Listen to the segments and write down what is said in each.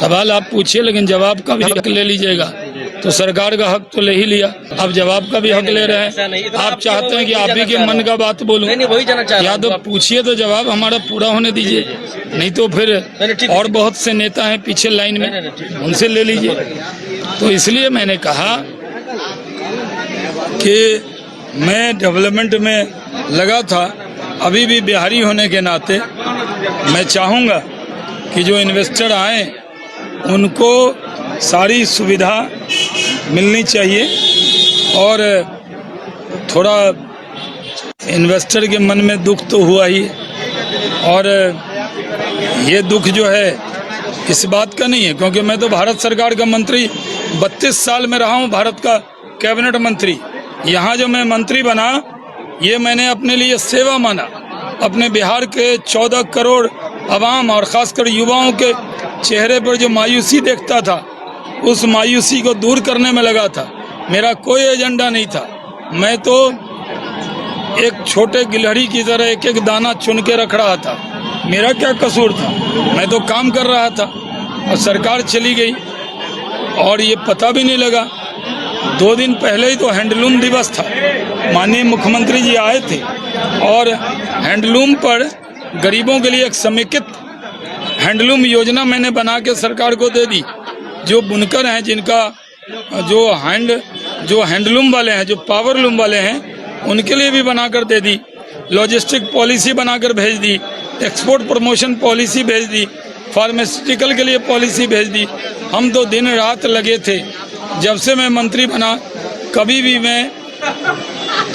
सवाल आप पूछिए, लेकिन जवाब का भी हक ले लीजिएगा। तो सरकार का हक तो ले ही लिया, अब जवाब का भी हक ले रहे हैं। आप चाहते हैं कि आप ही के मन का बात बोलूं? या तो पूछिए तो जवाब हमारा पूरा होने दीजिए, नहीं तो फिर और बहुत से नेता हैं पीछे लाइन में, उनसे ले लीजिए। तो इसलिए मैंने कहा कि मैं डेवलपमेंट में लगा था, अभी भी बिहारी होने के नाते मैं चाहूँगा कि जो इन्वेस्टर आए उनको सारी सुविधा मिलनी चाहिए। और थोड़ा इन्वेस्टर के मन में दुख तो हुआ ही है, और ये दुख जो है इस बात का नहीं है, क्योंकि मैं तो भारत सरकार का मंत्री 32 साल में रहा हूँ, भारत का कैबिनेट मंत्री। यहाँ जो मैं मंत्री बना, ये मैंने अपने लिए सेवा माना। अपने बिहार के 14 करोड़ आवाम और ख़ासकर युवाओं के चेहरे पर जो मायूसी देखता था, उस मायूसी को दूर करने में लगा था। मेरा कोई एजेंडा नहीं था, मैं तो एक छोटे गिलहरी की तरह एक एक दाना चुन के रख रहा था। मेरा क्या कसूर था? मैं तो काम कर रहा था और सरकार चली गई और ये पता भी नहीं लगा। 2 दिन पहले ही तो हैंडलूम दिवस था, माननीय मुख्यमंत्री जी आए थे और हैंडलूम पर गरीबों के लिए एक समेकित हैंडलूम योजना मैंने बना के सरकार को दे दी। जो बुनकर हैं, जिनका जो हैंडलूम वाले हैं, जो पावरलूम वाले हैं, उनके लिए भी बनाकर दे दी। लॉजिस्टिक पॉलिसी बनाकर भेज दी, एक्सपोर्ट प्रमोशन पॉलिसी भेज दी, फार्मास्यूटिकल के लिए पॉलिसी भेज दी। हम तो दिन रात लगे थे। जब से मैं मंत्री बना, कभी भी मैं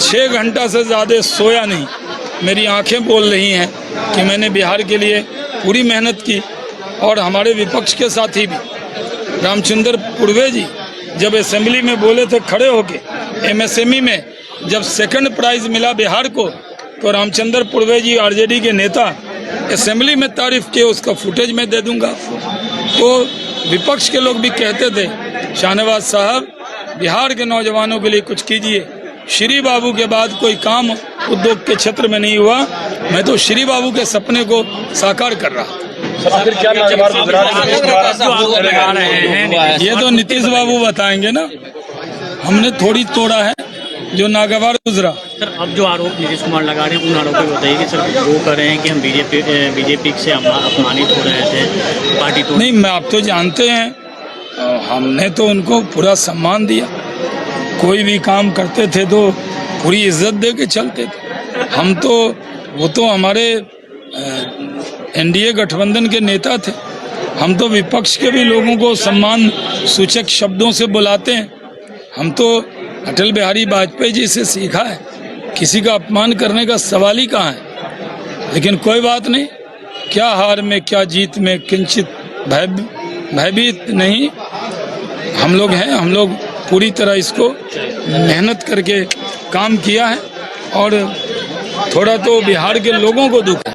6 घंटा से ज़्यादा सोया नहीं। मेरी आंखें बोल रही हैं कि मैंने बिहार के लिए पूरी मेहनत की। और हमारे विपक्ष के साथी भी, रामचंद्र पूर्वे जी जब असेंबली में बोले थे खड़े होके, एमएसएमई में जब सेकंड प्राइज़ मिला बिहार को, तो रामचंद्र पूर्वे जी आरजेडी के नेता असेंबली में तारीफ किए। उसका फुटेज मैं दे दूंगा आपको। तो विपक्ष के लोग भी कहते थे, शाहनवाज साहब बिहार के नौजवानों के लिए कुछ कीजिए। श्री बाबू के बाद कोई काम उद्योग के क्षेत्र में नहीं हुआ। मैं तो श्री बाबू के सपने को साकार कर रहा था। ये तो नीतीश बाबू बताएंगे ना, हमने थोड़ी तोड़ा है जो नागवार गुजरा। सर, अब जो आरोप नीतीश कुमार लगा रहे हैं, उन आरोपों को बताइए कि सर वो कर रहे हैं कि हम बीजेपी से अपमानित हो रहे थे, पार्टी तो नहीं। मैं आप तो जानते हैं, हमने तो उनको पूरा सम्मान दिया। कोई भी काम करते थे तो पूरी इज्जत दे के चलते थे हम तो। वो तो हमारे एनडीए गठबंधन के नेता थे। हम तो विपक्ष के भी लोगों को सम्मान सूचक शब्दों से बुलाते हैं। हम तो अटल बिहारी वाजपेयी जी से सीखा है, किसी का अपमान करने का सवाल ही कहाँ है। लेकिन कोई बात नहीं, क्या हार में क्या जीत में किंचित भयभीत नहीं हम लोग हैं। हम लोग पूरी तरह इसको मेहनत करके काम किया है और थोड़ा तो बिहार के लोगों को दुख है।